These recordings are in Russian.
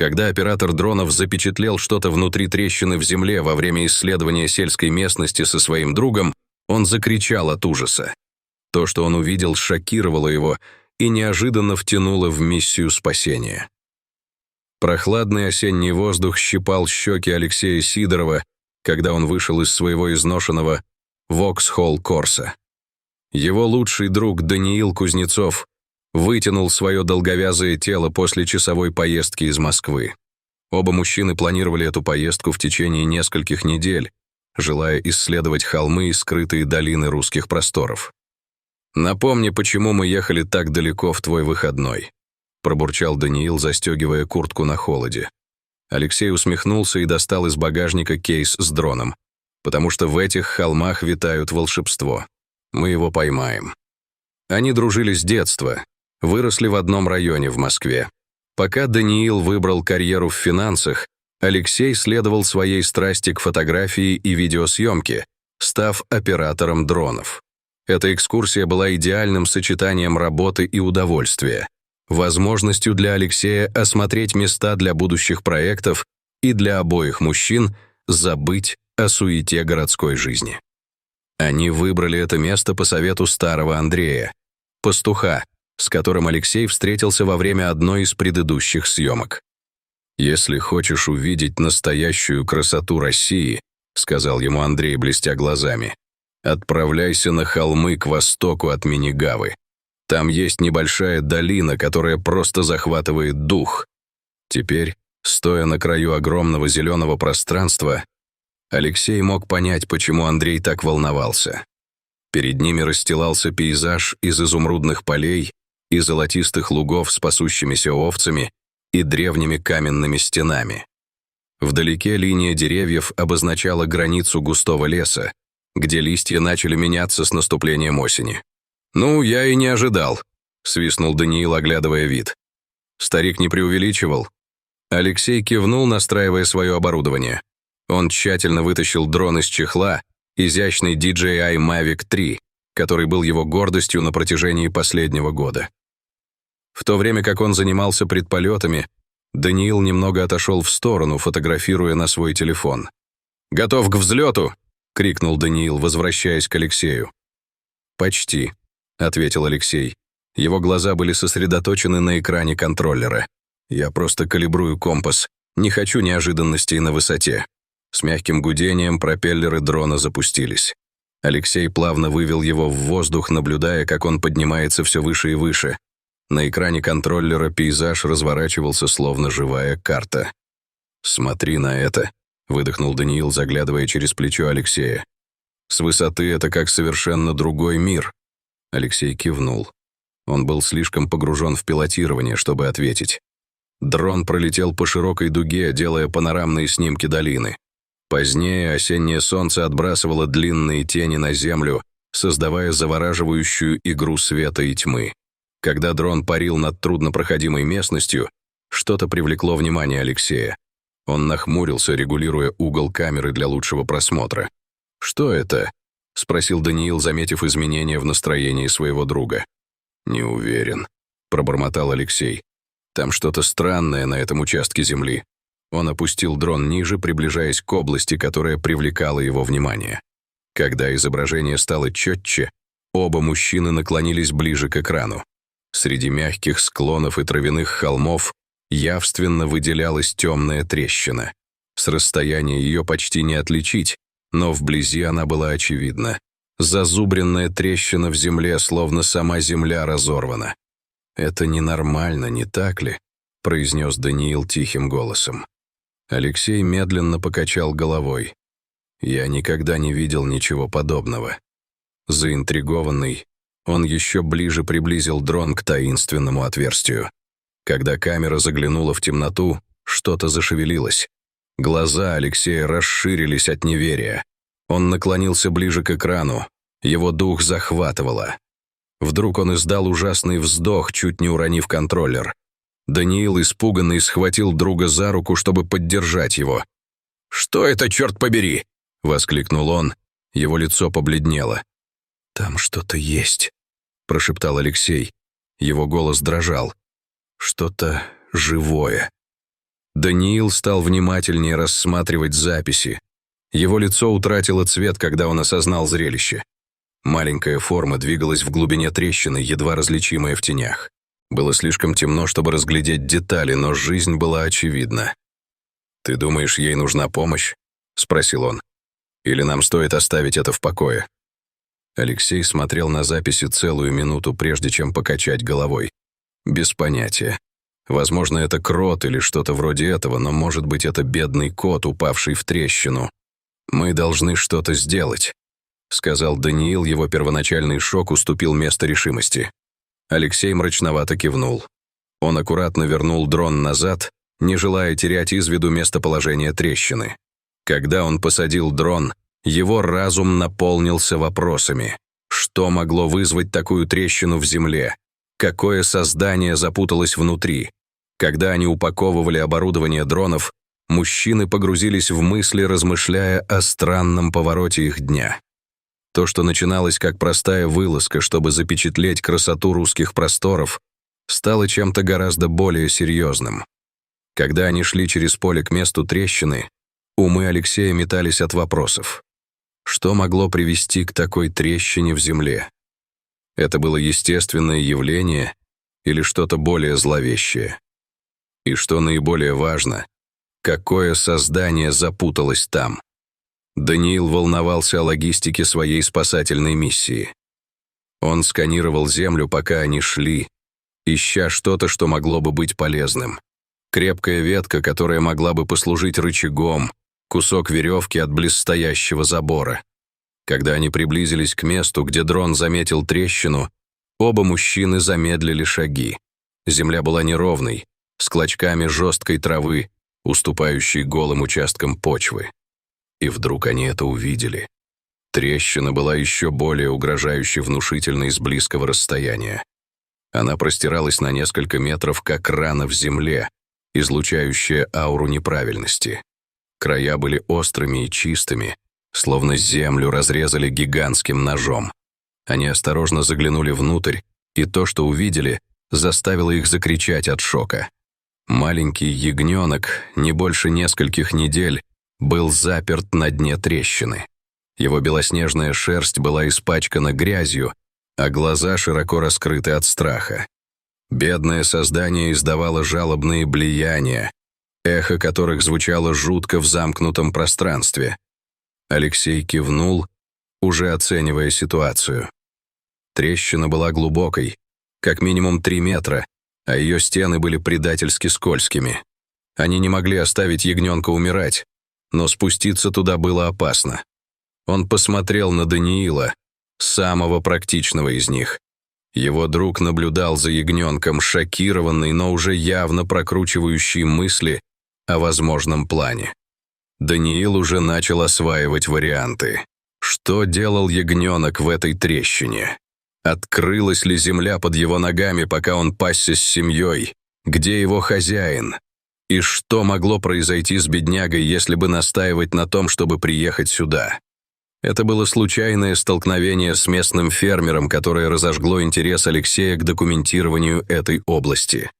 Когда оператор дронов запечатлел что-то внутри трещины в земле во время исследования сельской местности со своим другом, он закричал от ужаса. То, что он увидел, шокировало его и неожиданно втянуло в миссию спасения. Прохладный осенний воздух щипал щеки Алексея Сидорова, когда он вышел из своего изношенного Воксхолл Корса. Его лучший друг Даниил Кузнецов вытянул свое долговязое тело после часовой поездки из Москвы. Оба мужчины планировали эту поездку в течение нескольких недель, желая исследовать холмы и скрытые долины русских просторов. «Напомни, почему мы ехали так далеко в твой выходной», пробурчал Даниил, застегивая куртку на холоде. Алексей усмехнулся и достал из багажника кейс с дроном. «Потому что в этих холмах витают волшебство. Мы его поймаем». Они дружили с детства, выросли в одном районе в Москве. Пока Даниил выбрал карьеру в финансах, Алексей следовал своей страсти к фотографии и видеосъемке, став оператором дронов. Эта экскурсия была идеальным сочетанием работы и удовольствия, возможностью для Алексея осмотреть места для будущих проектов и для обоих мужчин забыть о суете городской жизни. Они выбрали это место по совету старого Андрея, пастуха, с которым Алексей встретился во время одной из предыдущих съемок. «Если хочешь увидеть настоящую красоту России», сказал ему Андрей, блестя глазами, «отправляйся на холмы к востоку от Минигавы. Там есть небольшая долина, которая просто захватывает дух». Теперь, стоя на краю огромного зеленого пространства, Алексей мог понять, почему Андрей так волновался. Перед ними расстилался пейзаж из изумрудных полей и золотистых лугов с пасущимися овцами и древними каменными стенами. Вдалеке линия деревьев обозначала границу густого леса, где листья начали меняться с наступлением осени. «Ну, я и не ожидал», — свистнул Даниил, оглядывая вид. Старик не преувеличивал. Алексей кивнул, настраивая свое оборудование. Он тщательно вытащил дрон из чехла, изящный DJI Mavic 3, который был его гордостью на протяжении последнего года. В то время как он занимался предполетами, Даниил немного отошел в сторону, фотографируя на свой телефон. «Готов к взлету!» — крикнул Даниил, возвращаясь к Алексею. «Почти», — ответил Алексей. Его глаза были сосредоточены на экране контроллера. «Я просто калибрую компас. Не хочу неожиданностей на высоте». С мягким гудением пропеллеры дрона запустились. Алексей плавно вывел его в воздух, наблюдая, как он поднимается все выше и выше. На экране контроллера пейзаж разворачивался, словно живая карта. «Смотри на это», — выдохнул Даниил, заглядывая через плечо Алексея. «С высоты это как совершенно другой мир». Алексей кивнул. Он был слишком погружен в пилотирование, чтобы ответить. Дрон пролетел по широкой дуге, делая панорамные снимки долины. Позднее осеннее солнце отбрасывало длинные тени на землю, создавая завораживающую игру света и тьмы. Когда дрон парил над труднопроходимой местностью, что-то привлекло внимание Алексея. Он нахмурился, регулируя угол камеры для лучшего просмотра. «Что это?» — спросил Даниил, заметив изменения в настроении своего друга. «Не уверен», — пробормотал Алексей. «Там что-то странное на этом участке земли». Он опустил дрон ниже, приближаясь к области, которая привлекала его внимание. Когда изображение стало четче, оба мужчины наклонились ближе к экрану. Среди мягких склонов и травяных холмов явственно выделялась темная трещина. С расстояния ее почти не отличить, но вблизи она была очевидна. Зазубренная трещина в земле, словно сама земля разорвана. «Это ненормально, не так ли?» — произнес Даниил тихим голосом. Алексей медленно покачал головой. «Я никогда не видел ничего подобного». Заинтригованный, он еще ближе приблизил дрон к таинственному отверстию. Когда камера заглянула в темноту, что-то зашевелилось. Глаза Алексея расширились от неверия. Он наклонился ближе к экрану. Его дух захватывало. Вдруг он издал ужасный вздох, чуть не уронив контроллер. Даниил, испуганный, схватил друга за руку, чтобы поддержать его. «Что это, черт побери?» — воскликнул он. Его лицо побледнело. «Там что-то есть», — прошептал Алексей. Его голос дрожал. «Что-то живое». Даниил стал внимательнее рассматривать записи. Его лицо утратило цвет, когда он осознал зрелище. Маленькая форма двигалась в глубине трещины, едва различимая в тенях. Было слишком темно, чтобы разглядеть детали, но жизнь была очевидна. «Ты думаешь, ей нужна помощь?» — спросил он. «Или нам стоит оставить это в покое?» Алексей смотрел на записи целую минуту, прежде чем покачать головой. Без понятия. Возможно, это крот или что-то вроде этого, но, может быть, это бедный кот, упавший в трещину. «Мы должны что-то сделать», — сказал Даниил, его первоначальный шок уступил место решимости. Алексей мрачновато кивнул. Он аккуратно вернул дрон назад, не желая терять из виду местоположение трещины. Когда он посадил дрон, его разум наполнился вопросами. Что могло вызвать такую трещину в земле? Какое создание запуталось внутри? Когда они упаковывали оборудование дронов, мужчины погрузились в мысли, размышляя о странном повороте их дня. То, что начиналось как простая вылазка, чтобы запечатлеть красоту русских просторов, стало чем-то гораздо более серьезным. Когда они шли через поле к месту трещины, умы Алексея метались от вопросов. Что могло привести к такой трещине в земле? Это было естественное явление или что-то более зловещее? И что наиболее важно, какое создание запуталось там? Даниил волновался о логистике своей спасательной миссии. Он сканировал землю, пока они шли, ища что-то, что могло бы быть полезным. Крепкая ветка, которая могла бы послужить рычагом, кусок веревки от близстоящего забора. Когда они приблизились к месту, где дрон заметил трещину, оба мужчины замедлили шаги. Земля была неровной, с клочками жесткой травы, уступающей голым участкам почвы. И вдруг они это увидели. Трещина была еще более угрожающе внушительной с близкого расстояния. Она простиралась на несколько метров, как рана в земле, излучающая ауру неправильности. Края были острыми и чистыми, словно землю разрезали гигантским ножом. Они осторожно заглянули внутрь, и то, что увидели, заставило их закричать от шока. Маленький ягненок, не больше нескольких недель, был заперт на дне трещины. Его белоснежная шерсть была испачкана грязью, а глаза широко раскрыты от страха. Бедное создание издавало жалобные блеяния, эхо которых звучало жутко в замкнутом пространстве. Алексей кивнул, уже оценивая ситуацию. Трещина была глубокой, как минимум 3 метра, а ее стены были предательски скользкими. Они не могли оставить ягненка умирать, но спуститься туда было опасно. Он посмотрел на Даниила, самого практичного из них. Его друг наблюдал за ягненком, шокированный, но уже явно прокручивающий мысли о возможном плане. Даниил уже начал осваивать варианты. Что делал ягненок в этой трещине? Открылась ли земля под его ногами, пока он пасся с семьей? Где его хозяин? И что могло произойти с беднягой, если бы настаивать на том, чтобы приехать сюда? Это было случайное столкновение с местным фермером, которое разожгло интерес Алексея к документированию этой области.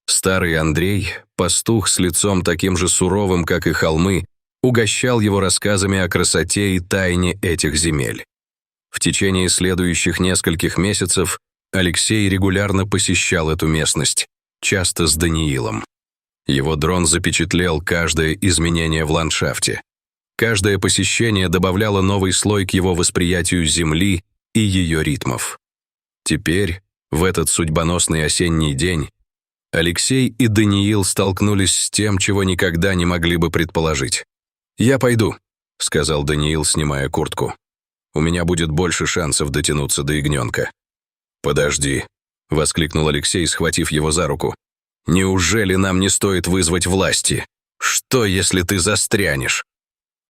Старый Андрей, пастух с лицом таким же суровым, как и холмы, угощал его рассказами о красоте и тайне этих земель. В течение следующих нескольких месяцев Алексей регулярно посещал эту местность, часто с Даниилом. Его дрон запечатлел каждое изменение в ландшафте. Каждое посещение добавляло новый слой к его восприятию земли и ее ритмов. Теперь, в этот судьбоносный осенний день, Алексей и Даниил столкнулись с тем, чего никогда не могли бы предположить. «Я пойду», — сказал Даниил, снимая куртку. «У меня будет больше шансов дотянуться до ягненка». «Подожди», — воскликнул Алексей, схватив его за руку. «Неужели нам не стоит вызвать власти? Что, если ты застрянешь?»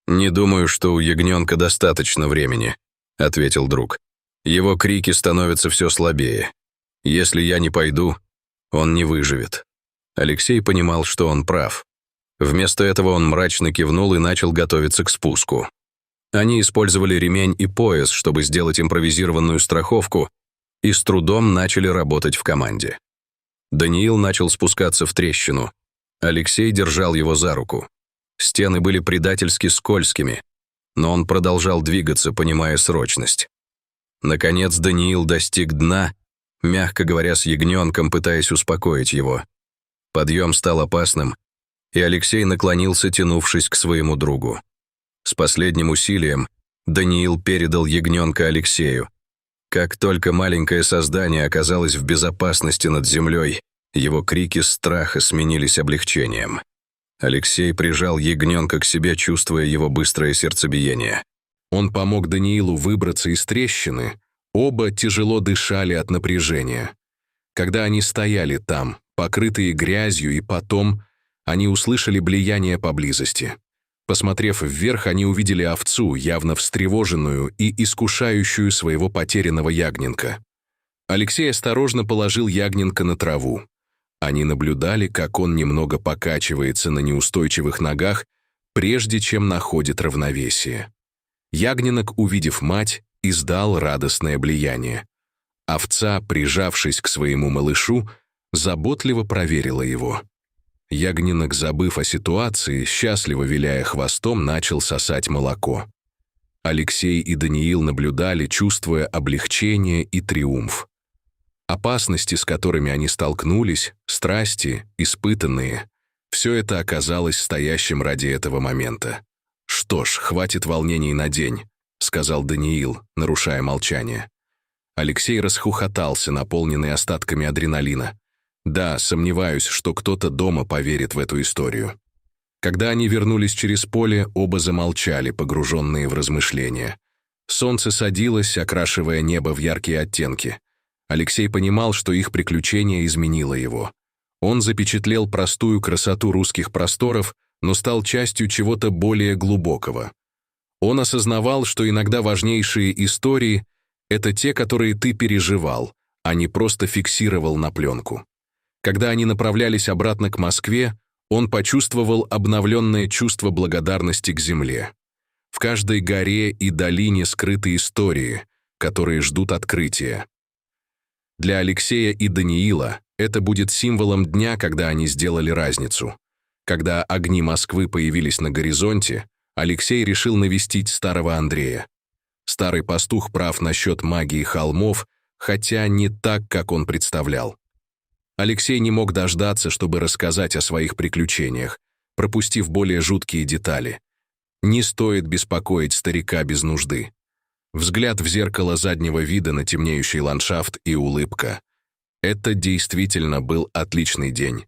«Не думаю, что у ягненка достаточно времени», — ответил друг. «Его крики становятся все слабее. Если я не пойду, он не выживет». Алексей понимал, что он прав. Вместо этого он мрачно кивнул и начал готовиться к спуску. Они использовали ремень и пояс, чтобы сделать импровизированную страховку, и с трудом начали работать в команде. Даниил начал спускаться в трещину. Алексей держал его за руку. Стены были предательски скользкими, но он продолжал двигаться, понимая срочность. Наконец Даниил достиг дна, мягко говоря с ягненком, пытаясь успокоить его. Подъем стал опасным, и Алексей наклонился, тянувшись к своему другу. С последним усилием Даниил передал ягненка Алексею. Как только маленькое создание оказалось в безопасности над землей, его крики страха сменились облегчением. Алексей прижал ягненка к себе, чувствуя его быстрое сердцебиение. Он помог Даниилу выбраться из трещины. Оба тяжело дышали от напряжения. Когда они стояли там, покрытые грязью, и потом они услышали блеяние поблизости. Посмотрев вверх, они увидели овцу, явно встревоженную и искушающую своего потерянного ягненка. Алексей осторожно положил ягненка на траву. Они наблюдали, как он немного покачивается на неустойчивых ногах, прежде чем находит равновесие. Ягненок, увидев мать, издал радостное блеяние. Овца, прижавшись к своему малышу, заботливо проверила его. Ягненок, забыв о ситуации, счастливо виляя хвостом, начал сосать молоко. Алексей и Даниил наблюдали, чувствуя облегчение и триумф. Опасности, с которыми они столкнулись, страсти, испытанные — все это оказалось стоящим ради этого момента. «Что ж, хватит волнений на день», — сказал Даниил, нарушая молчание. Алексей расхохотался, наполненный остатками адреналина. Да, сомневаюсь, что кто-то дома поверит в эту историю. Когда они вернулись через поле, оба замолчали, погруженные в размышления. Солнце садилось, окрашивая небо в яркие оттенки. Алексей понимал, что их приключение изменило его. Он запечатлел простую красоту русских просторов, но стал частью чего-то более глубокого. Он осознавал, что иногда важнейшие истории — это те, которые ты переживал, а не просто фиксировал на пленку. Когда они направлялись обратно к Москве, он почувствовал обновленное чувство благодарности к земле. В каждой горе и долине скрыты истории, которые ждут открытия. Для Алексея и Даниила это будет символом дня, когда они сделали разницу. Когда огни Москвы появились на горизонте, Алексей решил навестить старого Андрея. Старый пастух прав насчет магии холмов, хотя не так, как он представлял. Алексей не мог дождаться, чтобы рассказать о своих приключениях, пропустив более жуткие детали. Не стоит беспокоить старика без нужды. Взгляд в зеркало заднего вида на темнеющий ландшафт и улыбка. Это действительно был отличный день.